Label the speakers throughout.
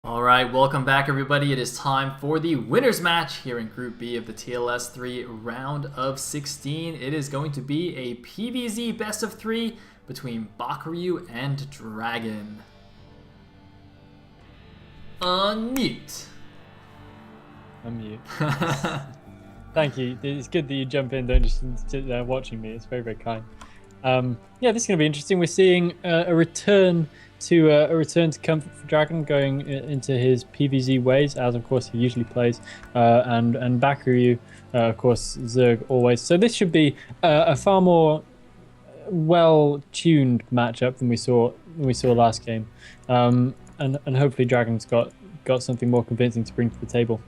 Speaker 1: All right, welcome back, everybody. It is time for the winners match here in Group B of the TLS3 round of 16. It is going to be a PvZ best of 3 between Bakuryu and Dragon. Unmute.
Speaker 2: Unmute. Thank you. It's good that you jump in, don't just sit there watching me. It's very, very kind. Yeah, this is going to be interesting. We're seeing a return to comfort for Dragon, going into his PvZ ways, as of course he usually plays, and Bakuryu, of course Zerg always. So this should be a far more well-tuned matchup than we saw last game, and hopefully Dragon's got something more convincing to bring to the table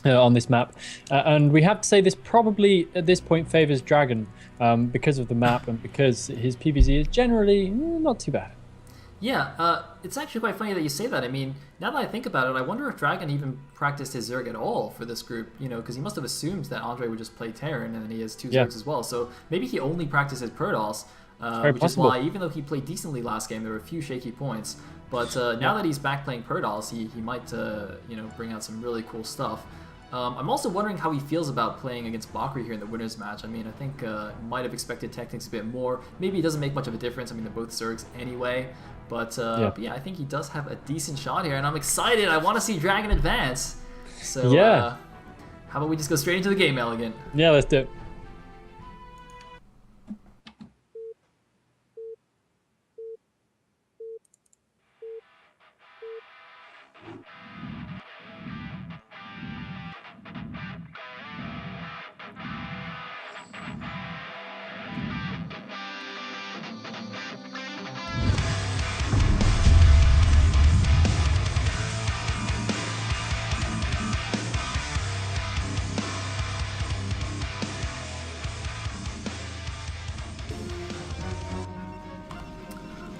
Speaker 2: on this map. And we have to say this probably at this point favors Dragon because of the map and because his PvZ is generally not too bad.
Speaker 1: Yeah, it's actually quite funny that you say that. I mean, now that I think about it, I wonder if Dragon even practiced his Zerg at all for this group, you know, because he must have assumed that Andre would just play Terran and then he has two Zergs as well. So maybe he only practiced his Protoss, which is why, even though he played decently last game, there were a few shaky points. But now that he's back playing Protoss, he might, you know, bring out some really cool stuff. I'm also wondering how he feels about playing against Bakuryu here in the winners match. I mean, I think might have expected Technics a bit more. Maybe it doesn't make much of a difference. I mean, they're both Zergs anyway. But yeah, I think he does have a decent shot here, and I'm excited. I want to see Dragon advance. So yeah, how about we just go straight into the game, Elegant?
Speaker 2: Yeah, let's do it.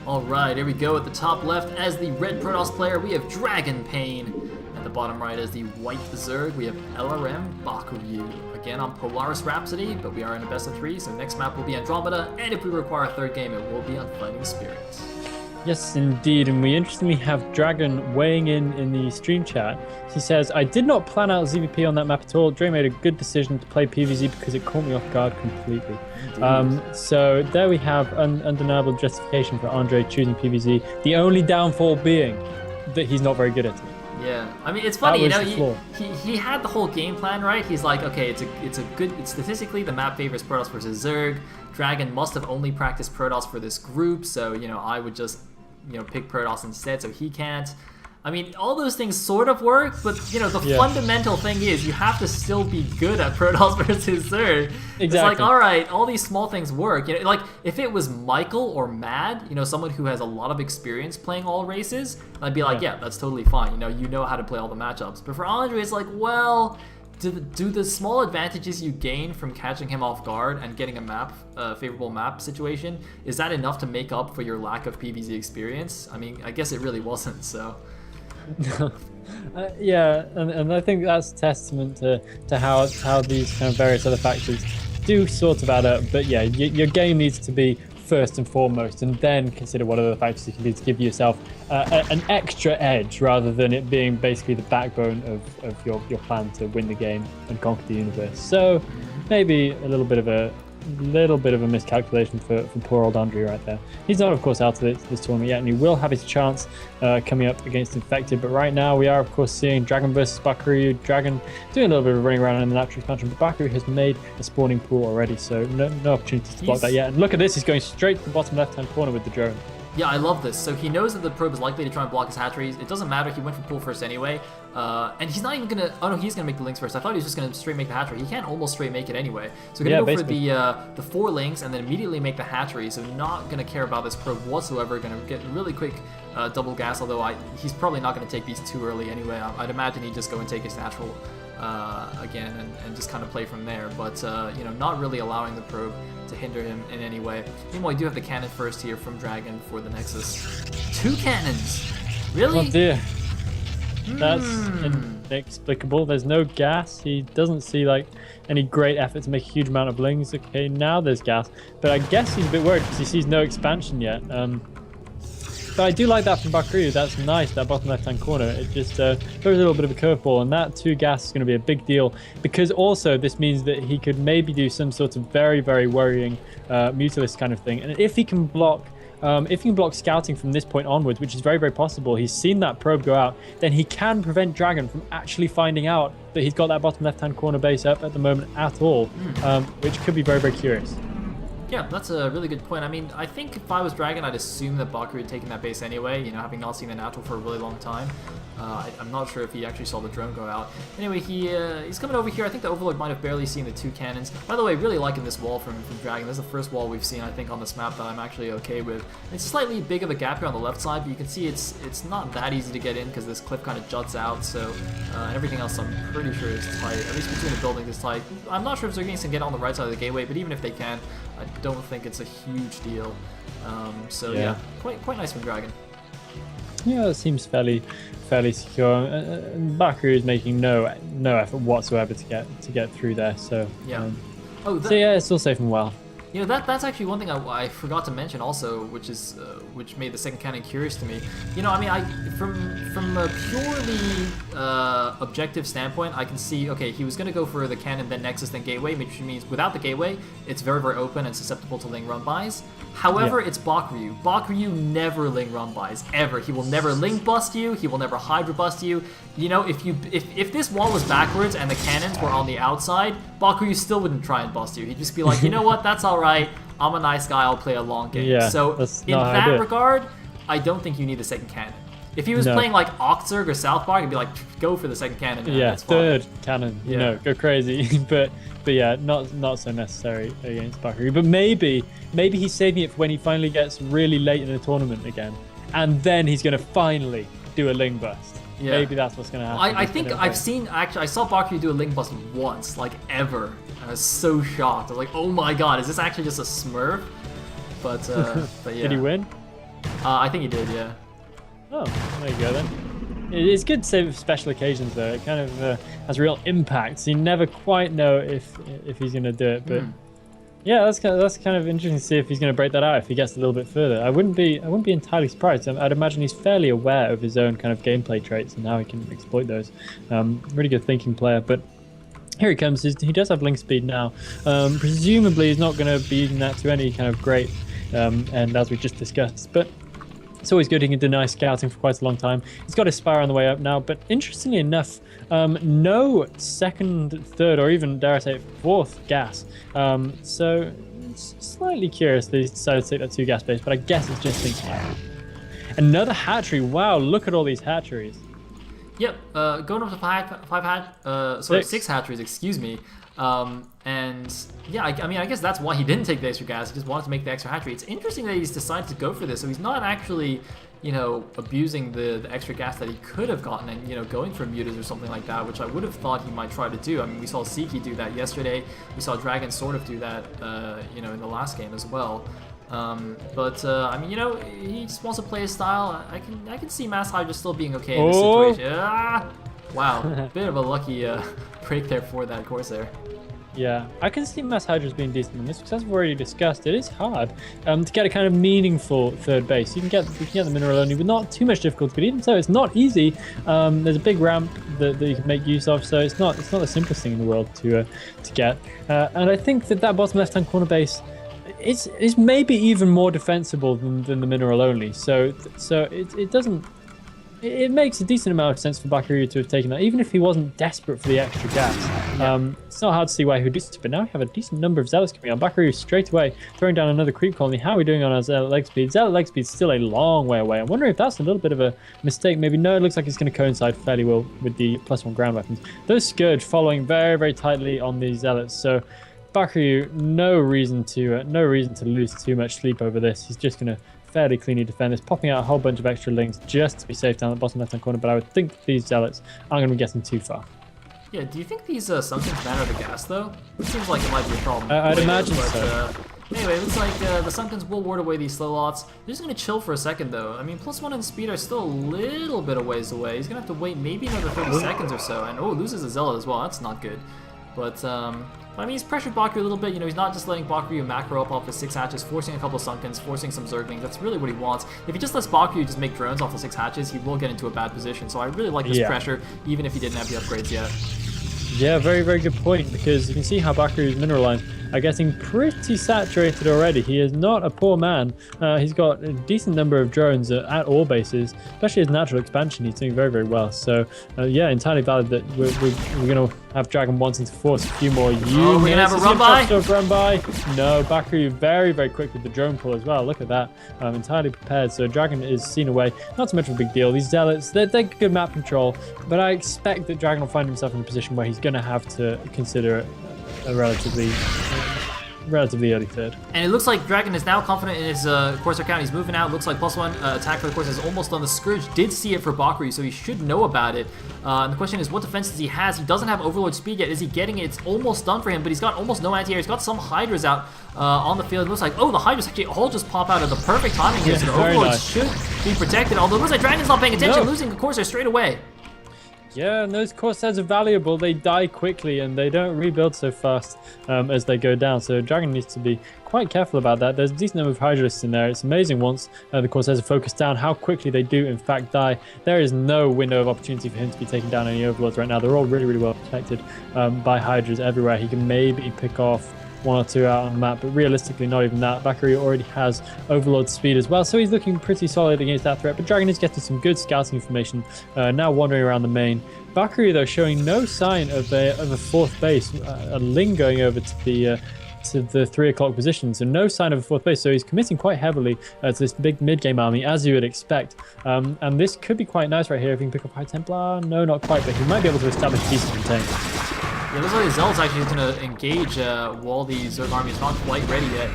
Speaker 1: Alright, here we go. At the top left, as the red Protoss player, we have Dragon Pain. At the bottom right, as the white Zerg, we have LRM Bakuryu. Again on Polaris Rhapsody, but we are in a best of 3, so next map will be Andromeda, and if we require a third game, it will be on Fighting Spirit.
Speaker 2: Yes, indeed, and we interestingly have Dragon weighing in the stream chat. He says, I did not plan out ZVP on that map at all. Dre made a good decision to play PvZ because it caught me off guard completely. So there we have undeniable justification for Andre choosing PvZ. The only downfall being that he's not very good at it.
Speaker 1: Yeah, I mean, it's funny, you know, he had the whole game plan, right? He's like, okay, it's statistically the map favors Protoss versus Zerg. Dragon must have only practiced Protoss for this group, so, you know, I would just, you know, pick Protoss instead, so he can't. I mean, all those things sort of work, but, you know, the fundamental thing is you have to still be good at Protoss versus Zerg. Exactly. It's like, all right, all these small things work. You know, like, if it was Michael or Mad, you know, someone who has a lot of experience playing all races, I'd be like, yeah, that's totally fine. You know how to play all the matchups. But for Andre, it's like, well, do the small advantages you gain from catching him off guard and getting a favorable map situation, is that enough to make up for your lack of PvZ experience? I mean, I guess it really wasn't, so...
Speaker 2: Yeah, and I think that's testament to how these kind of various other factors do sort of add up. But yeah, your game needs to be first and foremost, and then consider what other factors you can do to give yourself an extra edge, rather than it being basically the backbone of your plan to win the game and conquer the universe. So maybe a little bit of a miscalculation for poor old Andre right there. He's not, of course, out of this tournament yet, and he will have his chance coming up against Infected. But right now, we are, of course, seeing Dragon versus Bakuryu. Dragon doing a little bit of running around in the natural expansion, but Bakuryu has made a spawning pool already, so no opportunity to block that yet. And look at this, he's going straight to the bottom left-hand corner with the drone.
Speaker 1: Yeah, I love this. So he knows that the probe is likely to try and block his hatcheries. It doesn't matter. He went for pool first anyway. And he's not even going to... Oh, no, he's going to make the links first. I thought he was just going to straight make the hatchery. He can't almost straight make it anyway. So going to go for the 4 links and then immediately make the hatchery. So not going to care about this probe whatsoever. Going to get really quick double gas, although he's probably not going to take these too early anyway. I'd imagine he'd just go and take his natural again and just kind of play from there. But, you know, not really allowing the probe to hinder him in any way. Meanwhile, we do have the cannon first here from Dragon for the Nexus. 2 cannons! Really?
Speaker 2: Oh dear. That's inexplicable. There's no gas. He doesn't see like any great effort to make a huge amount of lings. Okay, now there's gas. But I guess he's a bit worried because he sees no expansion yet. But I do like that from Bakru. That's nice, that bottom left-hand corner. It just throws a little bit of a curveball, and that 2 gas is going to be a big deal, because also this means that he could maybe do some sort of very, very worrying mutalist kind of thing. And if he can block scouting from this point onwards, which is very, very possible, he's seen that probe go out, then he can prevent Dragon from actually finding out that he's got that bottom left-hand corner base up at the moment at all, which could be very, very curious.
Speaker 1: Yeah, that's a really good point. I mean, I think if I was Dragon, I'd assume that Bakri had taken that base anyway, you know, having not seen the natural for a really long time. I'm not sure if he actually saw the drone go out. Anyway, he's coming over here. I think the Overlord might have barely seen the 2 cannons. By the way, really liking this wall from Dragon. This is the first wall we've seen, I think, on this map that I'm actually okay with. It's slightly big of a gap here on the left side, but you can see it's not that easy to get in because this cliff kind of juts out, so and everything else I'm pretty sure is tight. At least between the buildings is tight. I'm not sure if Zerglings can get on the right side of the gateway, but even if they can, I don't think it's a huge deal. So yeah, quite nice from Dragon.
Speaker 2: Yeah, it seems fairly secure. Bakru is making no effort whatsoever to get through there. So
Speaker 1: yeah.
Speaker 2: So yeah, it's all safe and well.
Speaker 1: You know, that's actually one thing I forgot to mention also, which made the second cannon curious to me. You know, I mean, from a purely objective standpoint, I can see, okay, he was going to go for the cannon, then Nexus, then Gateway, which means without the Gateway, it's very, very open and susceptible to Ling run-bys. However, it's Bakru. Bakru never Ling run-bys, ever. He will never Ling bust you, he will never Hydra bust you. You know, if this wall was backwards and the cannons were on the outside, Bakru still wouldn't try and bust you. He'd just be like, you know what, that's alright, I'm a nice guy, I'll play a long game.
Speaker 2: Yeah,
Speaker 1: so in that regard, I don't think you need a second cannon. If he was playing like Oxurg or South Park, he'd be like, go for the second cannon.
Speaker 2: Yeah, third cannon, you know, go crazy. but yeah, not so necessary against Bakru. But maybe he's saving it for when he finally gets really late in the tournament again, and then he's going to finally do a Ling bust. Yeah. Maybe that's what's going to happen.
Speaker 1: I think I saw Bakru do a Ling bust once, like ever. I was so shocked. I was like, oh my god, is this actually just a smurf? But yeah.
Speaker 2: Did he win?
Speaker 1: I think he did, yeah.
Speaker 2: Oh, there you go then. It's good to save for special occasions though. It kind of has real impact. So you never quite know if he's going to do it, but yeah, that's kind of interesting to see if he's going to break that out if he gets a little bit further. I wouldn't be entirely surprised. I'd imagine he's fairly aware of his own kind of gameplay traits and how he can exploit those. Really good thinking player, but here he comes. He does have link speed now. Presumably he's not going to be using that to any kind of great end, as we just discussed, but it's always good. He can deny scouting for quite a long time. He's got his Spire on the way up now, but interestingly enough, no second, third, or even, dare I say, fourth gas. So slightly curious they decided to take that 2 gas base, but I guess it's just thinking. Another hatchery. Wow, look at all these hatcheries.
Speaker 1: Yep, going up to 6 hatcheries, excuse me. And yeah, I mean, I guess that's why he didn't take the extra gas. He just wanted to make the extra hatchery. It's interesting that he's decided to go for this. So he's not actually, you know, abusing the extra gas that he could have gotten and, you know, going for mutas or something like that, which I would have thought he might try to do. I mean, we saw Seiki do that yesterday. We saw Dragon sort of do that, you know, in the last game as well. I mean, you know, he just wants to play his style. I can see Mass Hydra still being okay in this situation. Wow, bit of a lucky break there for that Corsair.
Speaker 2: Yeah, I can see Mass Hydra's being decent in this because, as we've already discussed, it is hard to get a kind of meaningful third base. You can get the mineral only with not too much difficulty, but even so, it's not easy. There's a big ramp that you can make use of, so it's not the simplest thing in the world to get. And I think that bottom left-hand corner base is maybe even more defensible than the mineral only. So it doesn't. It makes a decent amount of sense for Bakuru to have taken that, even if he wasn't desperate for the extra gas. It's not hard to see why he would do it, but now we have a decent number of Zealots coming on. Bakuru straight away throwing down another creep colony. How are we doing on our Zealot leg speed? Zealot leg speed is still a long way away. I'm wondering if that's a little bit of a mistake. Maybe no, it looks like it's going to coincide fairly well with the +1 ground weapons. Those Scourge following very, very tightly on these Zealots, so Bakuru, no reason to lose too much sleep over this. He's just going to fairly cleanly defend this, popping out a whole bunch of extra links just to be safe down the bottom left-hand corner, but I would think these Zealots aren't going to be getting too far.
Speaker 1: Yeah, do you think these Sunkens banner the gas, though? It seems like it might be a problem.
Speaker 2: I'd imagine so.
Speaker 1: Anyway, it looks like the Sunkens will ward away these slow lots. They're just going to chill for a second, though. I mean, +1 and speed are still a little bit of ways away. He's going to have to wait maybe another 30 seconds or so. And, loses a Zealot as well. That's not good. But I mean, he's pressured Bakuryu a little bit. You know, he's not just letting Bakuryu macro up off the 6 hatches, forcing a couple of Sunkens, forcing some Zerglings. That's really what he wants. If he just lets Bakuryu just make drones off the 6 hatches, he will get into a bad position. So I really like this pressure, even if he didn't have the upgrades yet.
Speaker 2: Yeah, very, very good point, because you can see how Bakuryu's mineral lines are getting pretty saturated already. He is not a poor man. He's got a decent number of drones at all bases, especially his natural expansion. He's doing very, very well. So, yeah, entirely valid that we're going to have Dragon wanting to force a few more units.
Speaker 1: Oh, we're going to have a run by?
Speaker 2: No, Bakuryu very, very quick with the drone pull as well. Look at that. Entirely prepared. So Dragon is seen away. Not so much of a big deal. These Zealots, they're good map control, but I expect that Dragon will find himself in a position where he's going to have to consider a relatively early third.
Speaker 1: And it looks like Dragon is now confident in his Corsair count. He's moving out. Looks like +1 attack for the Corsair is almost done. The Scourge did see it for Bakuryu, so he should know about it. And the question is, what defenses he has? He doesn't have Overlord speed yet. Is he getting it? It's almost done for him, but he's got almost no anti-air. He's got some Hydras out on the field. It looks like, oh, the Hydras actually all just pop out at the perfect timing here, so the Overlord should be protected. Although it looks like Dragon's not paying attention, losing the Corsair straight away.
Speaker 2: Yeah, and those Corsairs are valuable. They die quickly and they don't rebuild so fast as they go down. So Dragon needs to be quite careful about that. There's a decent number of Hydralists in there. It's amazing once the Corsairs are focused down how quickly they do in fact die. There is no window of opportunity for him to be taking down any Overlords right now. They're all really, really well protected by Hydras everywhere. He can maybe pick off 1 or 2 out on the map, but realistically not even that. Bakuryu already has Overlord speed as well, so he's looking pretty solid against that threat, but Dragon is getting some good scouting information, now wandering around the main. Bakuryu, though, showing no sign of a 4th base, a Ling going over to the 3 o'clock position, so no sign of a 4th base, so he's committing quite heavily to this big mid-game army, as you would expect. And this could be quite nice right here if he can pick up High Templar. No, not quite, but he might be able to establish decent contain.
Speaker 1: Yeah, it looks like the Zealot's actually going to engage while the Zerg army is not quite ready yet.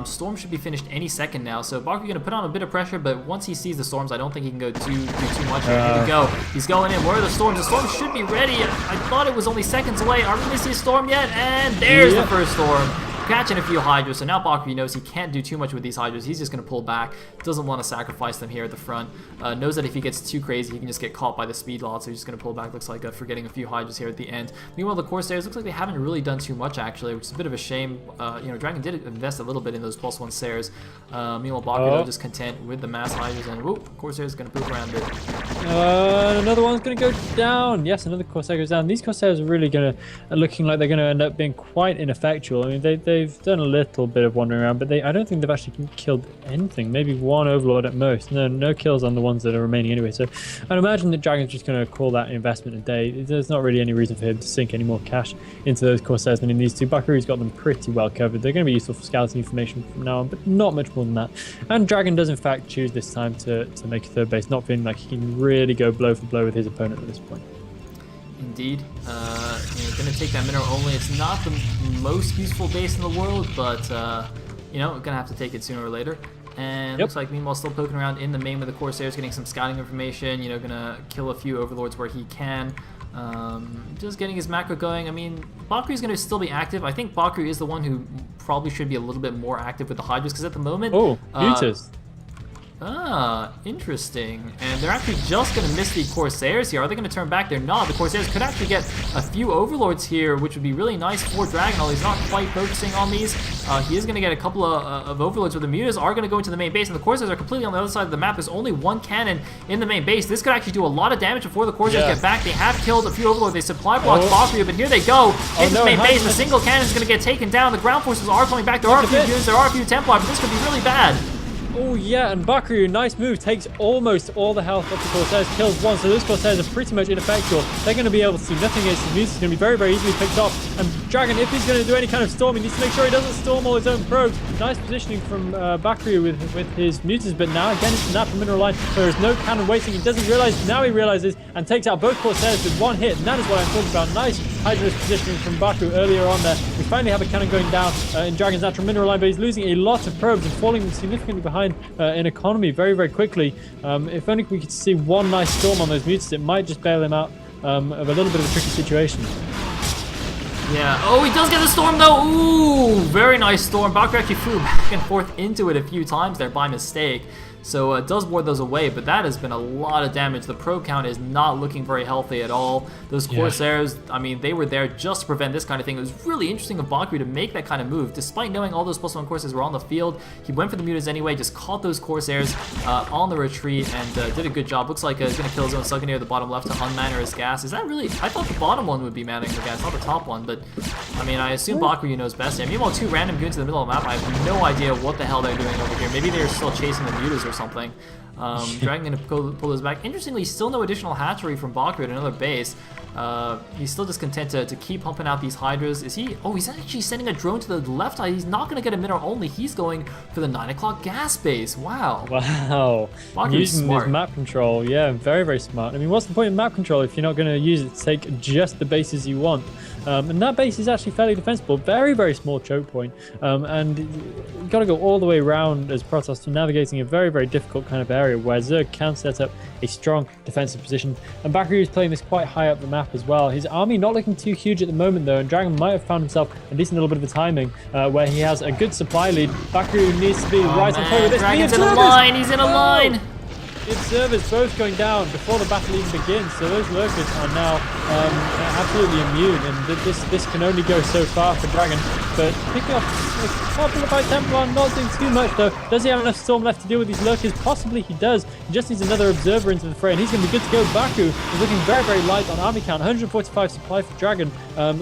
Speaker 1: Storm should be finished any second now, so Bakuryu going to put on a bit of pressure, but once he sees the Storms, I don't think he can do too much. Here we go. He's going in. Where are the Storms? The Storm should be ready. I thought it was only seconds away. Are we going to see a Storm yet? And there's the first Storm. Catching a few Hydras, so now Bakuryu knows he can't do too much with these Hydras. He's just going to pull back. Doesn't want to sacrifice them here at the front. Knows that if he gets too crazy, he can just get caught by the speed lot, so he's just going to pull back. Looks like forgetting a few Hydras here at the end. Meanwhile, the Corsairs looks like they haven't really done too much, actually, which is a bit of a shame. You know, Dragon did invest a little bit in those +1 Sairs. Meanwhile, Bakuryu though, just content with the mass Hydras, and whoop, Corsairs going to poop around it.
Speaker 2: Another one's going to go down. Yes, another Corsair goes down. These Corsairs are really looking like they're going to end up being quite ineffectual. I mean, they've done a little bit of wandering around, but I don't think they've actually killed anything. Maybe 1 Overlord at most. No kills on the ones that are remaining anyway. So I'd imagine that Dragon's just going to call that investment a day. There's not really any reason for him to sink any more cash into those Corsairs than he needs to. Bakuryu's got them pretty well covered. They're going to be useful for scouting information from now on, but not much more than that. And Dragon does in fact choose this time to make a 3rd base, not feeling like he can really go blow for blow with his opponent at this point.
Speaker 1: Indeed. Going to take that mineral only. It's not the most useful base in the world, but, you know, going to have to take it sooner or later. And looks like meanwhile still poking around in the main with the Corsairs, getting some scouting information, you know, going to kill a few Overlords where he can. Just getting his macro going. I mean, Bakuryu's going to still be active. I think Bakuryu is the one who probably should be a little bit more active with the Hydras, because at the moment...
Speaker 2: Oh, mutas.
Speaker 1: Interesting. And they're actually just going to miss the Corsairs here. Are they going to turn back? They're not. The Corsairs could actually get a few Overlords here, which would be really nice for Dragon. Although he's not quite focusing on these. He is going to get a couple of Overlords, but the Mutas are going to go into the main base, and the Corsairs are completely on the other side of the map. There's only 1 cannon in the main base. This could actually do a lot of damage before the Corsairs get back. They have killed a few Overlords. They supply blocked Bakuryu, but here they go into the main base. The single cannon is going to get taken down. The ground forces are coming back. There are a few units. There are a few Templar, but this could be really bad.
Speaker 2: Oh yeah, and Bakuryu, nice move, takes almost all the health of the Corsairs, kills 1, so those Corsairs are pretty much ineffectual. They're going to be able to do nothing against the Mutas. It's going to be very, very easily picked off. And Dragon, if he's going to do any kind of storm, he needs to make sure he doesn't storm all his own probes. Nice positioning from Bakuryu with his Mutas, but now again it's the natural mineral line. There is no cannon waiting. He doesn't realize, now he realizes, and takes out both Corsairs with 1 hit, and that is what I'm talking about. Nice Hydra's positioning from Bakuryu earlier on there. We finally have a cannon going down in Dragon's natural mineral line, but he's losing a lot of probes and falling significantly behind in economy very, very quickly. If only we could see 1 nice storm on those Mutas, it might just bail him out of a little bit of a tricky situation.
Speaker 1: Yeah. Oh, he does get the storm though. Ooh, very nice storm. Bakuryu actually flew back and forth into it a few times there by mistake. so it does ward those away, but that has been a lot of damage. The pro count is not looking very healthy at all. Those Corsairs, I mean, they were there just to prevent this kind of thing. It was really interesting of Bakri to make that kind of move, despite knowing all those +1 Corsairs were on the field. He went for the mutas anyway, just caught those Corsairs on the retreat, and did a good job. Looks like he's going to kill his own Suggeneer at the bottom left to unmanner his gas. Is that really... I thought the bottom one would be manning the gas, not the top one, but I mean, I assume Bakri knows best. And meanwhile, 2 random goons in the middle of the map, I have no idea what the hell they're doing over here. Maybe they're still chasing the mutas or something. Dragon gonna pull those back. Interestingly, still no additional hatchery from Bakri at another base. He's still just content to keep pumping out these Hydras. Is he... Oh, he's actually sending a drone to the left eye. He's not going to get a mineral only. He's going for the 9 o'clock gas base. Wow.
Speaker 2: Wow. Using
Speaker 1: smart.
Speaker 2: his map control. Yeah, very, very smart. I mean, what's the point of map control if you're not going to use it to take just the bases you want? And that base is actually fairly defensible. Very, very small choke point. And you've got to go all the way around as Protoss to navigating a very, very difficult kind of area where Zerg can set up a strong defensive position. And Bakri is playing this quite high up the map as well. His army not looking too huge at the moment though, and Dragon might have found himself a decent little bit of a timing where he has a good supply lead. Bakri needs to be right on point with this.
Speaker 1: Dragon's in a line, he's in a line!
Speaker 2: The observers both going down before the battle even begins, so those lurkers are now absolutely immune, and this can only go so far for Dragon. But picking up a couple of High Templar, not doing too much though. Does he have enough storm left to deal with these lurkers? Possibly he does. He just needs another observer into the fray, and he's going to be good to go. Baku is looking very, very light on army count. 145 supply for Dragon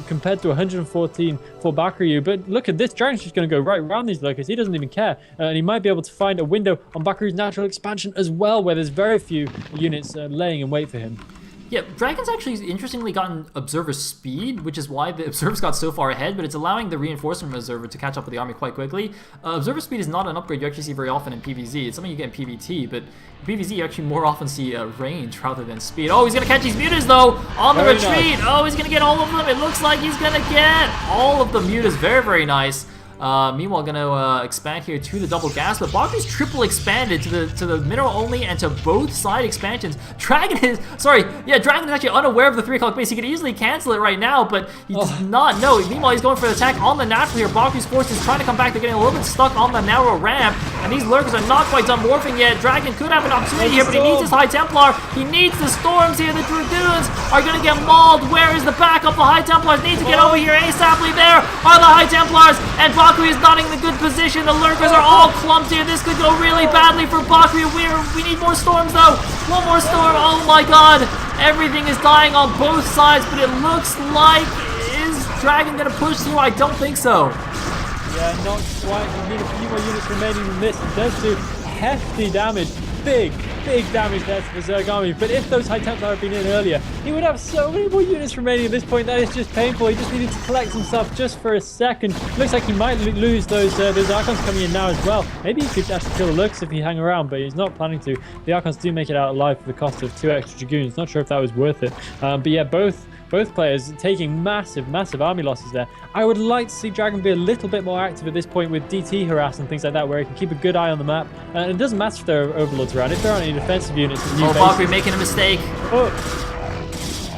Speaker 2: compared to 114 for Bakuryu. But look at this, Dragon's just going to go right around these lurkers. He doesn't even care, and he might be able to find a window on Bakuryu's natural expansion as well, where there's very few units laying in wait for him.
Speaker 1: Yeah, Dragon's actually interestingly gotten Observer speed, which is why the Observers got so far ahead, but it's allowing the reinforcement Observer to catch up with the army quite quickly. Observer speed is not an upgrade you actually see very often in PvZ. It's something you get in PvT, but in PvZ you actually more often see range rather than speed. Oh, he's going to catch these mutas though on the retreat. Nice. Oh, he's going to get all of them. It looks like he's going to get all of the mutas. Very, very nice. Meanwhile, gonna expand here to the double gas, but Baku's triple expanded to the mineral only and to both side expansions. Dragon is Dragon is actually unaware of the 3 o'clock base. He could easily cancel it right now, but he does not know. Meanwhile, he's going for the attack on the natural here. Baku's force is trying to come back. They're getting a little bit stuck on the narrow ramp, and these lurkers are not quite done morphing yet. Dragon could have an opportunity here, but he needs his High Templar. He needs the storms here. The Dragoons are gonna get mauled. Where is the backup? The High Templars need to get over here ASAPly. There are the High Templars, and Baku is not in the good position. The lurkers are all clumped here. This could go really badly for Baku. We need more storms though. One more storm. Oh my god. Everything is dying on both sides, but it looks like, is Dragon gonna push through? I don't think so.
Speaker 2: Yeah, not quite. We need a few more units remaining than this. It does do hefty damage. Big damage there to the Zerg army. But if those High Templar had been in earlier, he would have so many more units remaining at this point. That is just painful. He just needed to collect himself just for a second. Looks like he might lose those Archons coming in now as well. Maybe he could actually kill the lurkers if he hang around, but he's not planning to. The Archons do make it out alive for the cost of 2 extra Dragoons. Not sure if that was worth it. But yeah, both players taking massive army losses there. I would like to see Dragon be a little bit more active at this point with DT harass and things like that, where he can keep a good eye on the map. And it doesn't matter if there are overlords around. If there aren't any defensive units,
Speaker 1: Bakri making a mistake.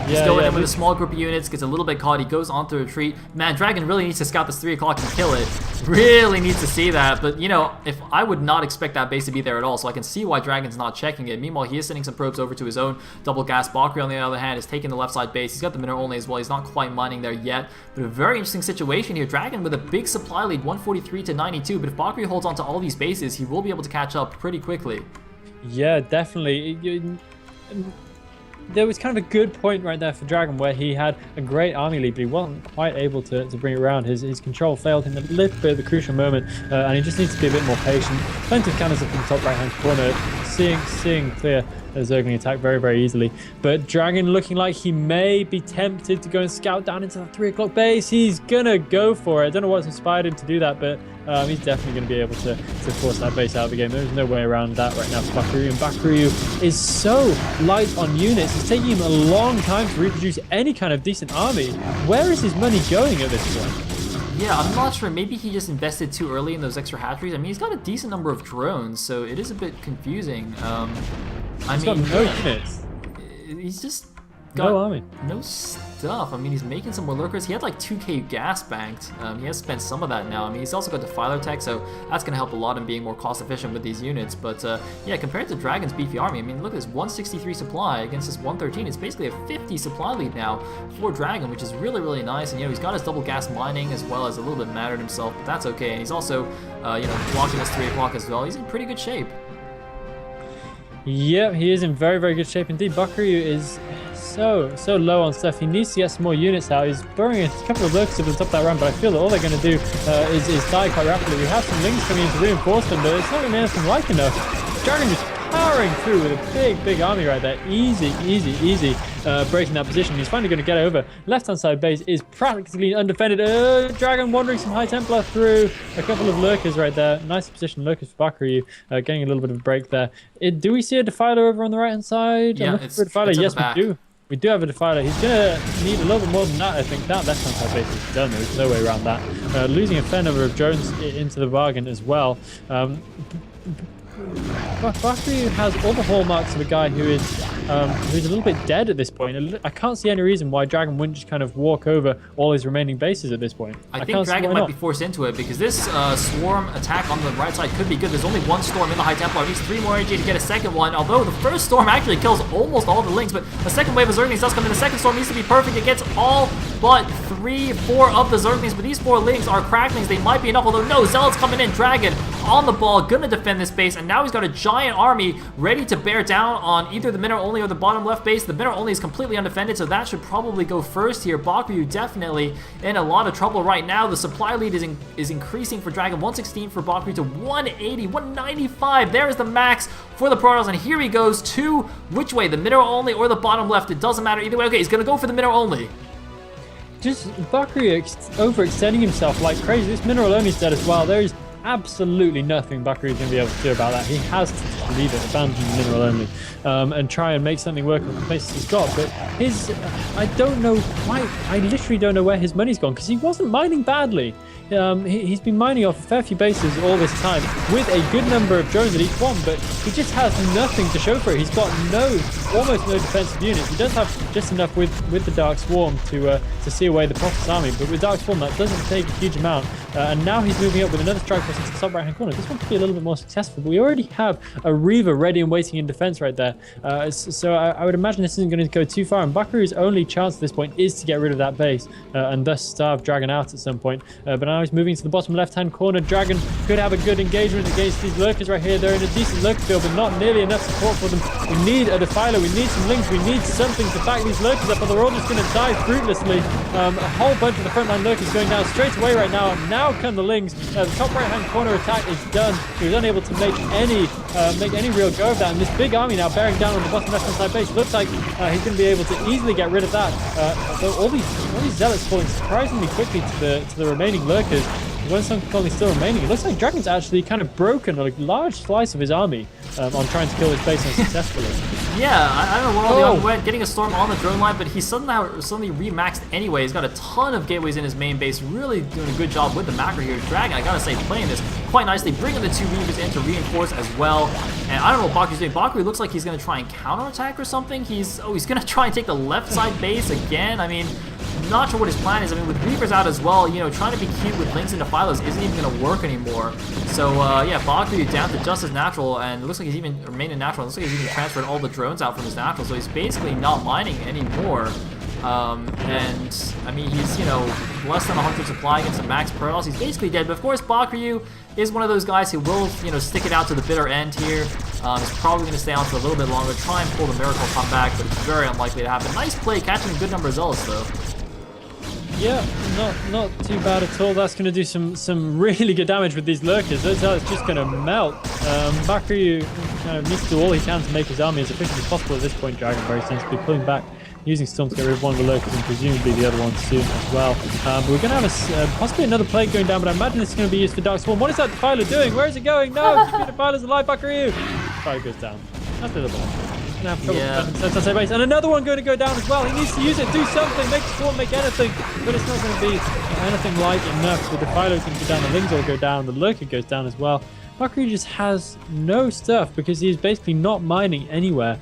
Speaker 1: He's going in with a small group of units, gets a little bit caught. He goes on to retreat. Man, Dragon really needs to scout this 3 o'clock and kill it. Really needs to see that. But, you know, if I would not expect that base to be there at all, so I can see why Dragon's not checking it. Meanwhile, he is sending some probes over to his own double gas. Bakri, on the other hand, is taking the left side base. He's got the mineral only as well. He's not quite mining there yet. But a very interesting situation here. Dragon with a big supply lead, 143 to 92. But if Bakri holds on to all these bases, he will be able to catch up pretty quickly. Yeah, definitely. There was kind of a good point right there for Dragon where he had a great army lead, but he wasn't quite able to bring it around. His control failed him a little bit at the crucial moment, and he just needs to be a bit more patient. Plenty of cannons up in the top right-hand corner, seeing clear Zergling attack very, very easily. But Dragon looking like he may be tempted to go and scout down into that 3 o'clock base. He's gonna go for it. I don't know what's inspired him to do that, but he's definitely going to be able to force that base out of the game. There's no way around that right now for Bakuryu. And Bakuryu is so light on units. It's taking him a long time to reproduce any kind of decent army. Where is his money going at this point? Yeah, I'm not sure. Maybe he just invested too early in those extra hatcheries. I mean, he's got a decent number of drones, so it is a bit confusing. He's got no units. He's just...
Speaker 2: No army.
Speaker 1: No stuff. I mean, he's making some more lurkers. He had like 2k gas banked. He has spent some of that now. I mean, he's also got Defiler tech, so that's going to help a lot in being more cost efficient with these units. But yeah, compared to Dragon's beefy army, I mean, look at this 163 supply against this 113. It's basically a 50 supply lead now for Dragon, which is really, really nice. And, you know, he's got his double gas mining as well as a little bit mattered himself, but that's okay. And he's also, you know, blocking this 3 o'clock as well. He's in pretty good shape.
Speaker 2: Yeah, he is in very, very good shape indeed. Bakuryu is so low on stuff. He needs to get some more units out. He's burrowing a couple of lurkers over the top of that run, but I feel that all they're going to do is die quite rapidly. We have some lings coming in to reinforce them, but it's not going to be anything like enough. Dragon just powering through with a big army right there. Easy breaking that position. He's finally going to get over. Left-hand side base is practically undefended. Dragon wandering some High Templar through a couple of lurkers right there. Nice position lurkers for Bakuryu, getting a little bit of a break there. Do we see a Defiler over on the right-hand side?
Speaker 1: Yeah,
Speaker 2: it's a Defiler. Yes, we do. We do have a Defiler. He's going to need a little bit more than that, I think. That left-hand side base is done. There's no way around that. Losing a fair number of drones into the bargain as well. Bakuryu has all the hallmarks of a guy who's a little bit dead at this point. I can't see any reason why Dragon wouldn't just kind of walk over all his remaining bases at this point.
Speaker 1: I think Dragon might be forced into it because this swarm attack on the right side could be good. There's only one storm in the High Templar. It needs 3 more energy to get a second one, although the first storm actually kills almost all the lings, but a second wave of Zerglings does come in. The second storm needs to be perfect. It gets all but 4 of the Zerglings, but these 4 lings are cracklings. They might be enough, although no, Zealot's coming in. Dragon on the ball, gonna defend this base, and now he's got a giant army ready to bear down on either the mineral only or the bottom left base. The mineral only is completely undefended, so that should probably go first here. Bakuryu definitely in a lot of trouble right now. The supply lead is increasing for Dragon. 116 for Bakuryu to 180, 195. There is the max for the Protoss, and here he goes to which way? The mineral only or the bottom left? It doesn't matter either way. Okay, he's gonna go for the mineral only.
Speaker 2: Just Bakuryu overextending himself like crazy. This mineral only is dead as well. There is absolutely nothing Bakuryu is going to be able to do about that. He has to leave it, abandon the mineral only, and try and make something work with the places he's got. But I don't know quite, I literally don't know where his money's gone, because he wasn't mining badly. He's been mining off a fair few bases all this time with a good number of drones at each one, but he just has nothing to show for it. He's got almost no defensive units. He does have just enough with the Dark Swarm to see away the Protoss army, but with Dark Swarm that doesn't take a huge amount. And now he's moving up with another strike force into the top right-hand corner. This one could be a little bit more successful, but we already have a Reaver ready and waiting in defense right there. So I would imagine this isn't going to go too far, and Bakuryu's only chance at this point is to get rid of that base and thus starve Dragon out at some point. But now he's moving to the bottom left-hand corner. Dragon could have a good engagement against these lurkers right here. They're in a decent lurker field, but not nearly enough support for them. We need a Defiler, we need some links, we need something to back these lurkers up, or they're all just going to die fruitlessly. A whole bunch of the frontline lurkers going down straight away right now. Now come the lings. The top right-hand corner attack is done. He was unable to make any real go of that, and this big army now bearing down on the bottom left-hand side base. Looks like he's going to be able to easily get rid of that. So all these zealots falling surprisingly quickly to the remaining lurkers. When some colonies still remaining, it looks like Dragon's actually kind of broken a large slice of his army on trying to kill his base unsuccessfully.
Speaker 1: Yeah, I don't know where all the went, getting a storm on the drone line, but he's suddenly remaxed anyway. He's got a ton of gateways in his main base, really doing a good job with the macro here. Dragon, I gotta say, playing this quite nicely, bringing the 2 Reavers in to reinforce as well. And I don't know what Bakuryu's doing. Bakuryu looks like he's gonna try and counterattack or something. He's gonna try and take the left side base again. I mean, I'm not sure what his plan is. I mean, with Reavers out as well, you know, trying to be cute with links and Defilers isn't even going to work anymore. So, yeah, Bakuryu down to just his natural, and it looks like he's even remaining natural. It looks like he's even transferred all the drones out from his natural, so he's basically not mining anymore. And, I mean, he's, you know, less than 100 supply against a max Protoss. He's basically dead, but of course, Bakuryu is one of those guys who will, you know, stick it out to the bitter end here. He's probably going to stay on for a little bit longer, try and pull the miracle comeback, but it's very unlikely to happen. Nice play, catching a good number of Zealots, though.
Speaker 2: Yeah, not too bad at all. That's going to do some really good damage with these lurkers. Those are just going to melt. Bakuryu kind of needs to do all he can to make his army as efficient as possible at this point. Dragon very sensibly pulling back, using Storm to get rid of one of the lurkers and presumably the other one soon as well. But we're going to have possibly another plague going down, but I imagine this is going to be used for Dark Swarm. What is that Defiler doing? Where is it going? No, the Defiler's alive, Bakuryu! Fire goes down. That's a little bit. Yeah. And another one going to go down as well. He needs to use it, do something, make Swarm, make anything, but it's not going to be anything like enough. The Defiler can go down, the Lings will go down, the Lurker goes down as well. Bakuryu just has no stuff because he's basically not mining anywhere.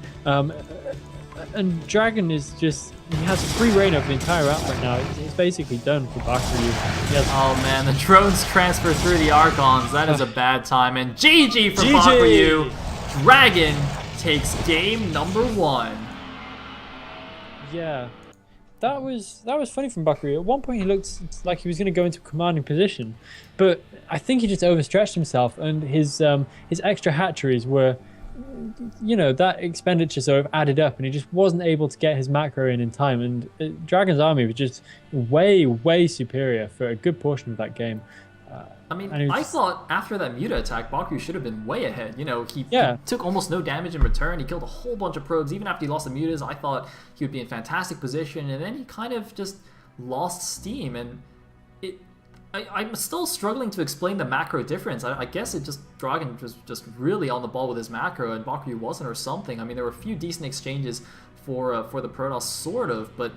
Speaker 2: and Dragon is just, he has free reign over the entire route right now. It's basically done for Bakuryu.
Speaker 1: Oh man, the drones transfer through the Archons. That is a bad time. And GG for Bakuryu. Dragon takes game number 1.
Speaker 2: Yeah. That was funny from Bakuryu. At one point he looked like he was going to go into a commanding position, but I think he just overstretched himself, and his extra hatcheries were, that expenditure sort of added up, and he just wasn't able to get his macro in time. And Dragon's army was just way superior for a good portion of that game.
Speaker 1: I mean, I thought after that muta attack, Bakuryu should have been way ahead. He took almost no damage in return. He killed a whole bunch of probes. Even after he lost the mutas, I thought he would be in fantastic position. And then he kind of just lost steam. And I'm still struggling to explain the macro difference. I guess Dragon was just really on the ball with his macro, and Bakuryu wasn't, or something. I mean, there were a few decent exchanges for the Protoss, sort of, but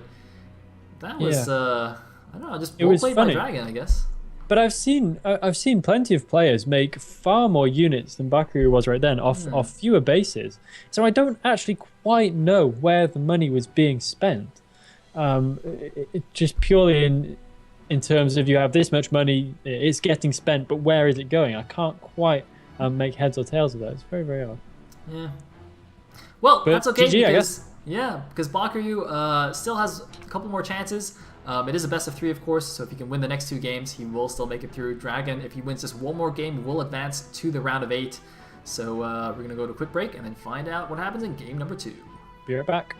Speaker 1: that was I don't know, just well played by Dragon, I guess.
Speaker 2: But I've seen plenty of players make far more units than Bakuryu was right then off fewer bases. So I don't actually quite know where the money was being spent. Just purely in terms of, you have this much money, it's getting spent, but where is it going? I can't quite make heads or tails of that. It's very odd.
Speaker 1: Yeah. Well, but that's okay,
Speaker 2: GG, I guess.
Speaker 1: Because Bakuryu still has a couple more chances. It is a best of 3, of course, so if he can win the next 2 games, he will still make it through. Dragon, if he wins just one more game, will advance to the round of 8. So we're going to go to a quick break and then find out what happens in game number 2.
Speaker 2: Be right back.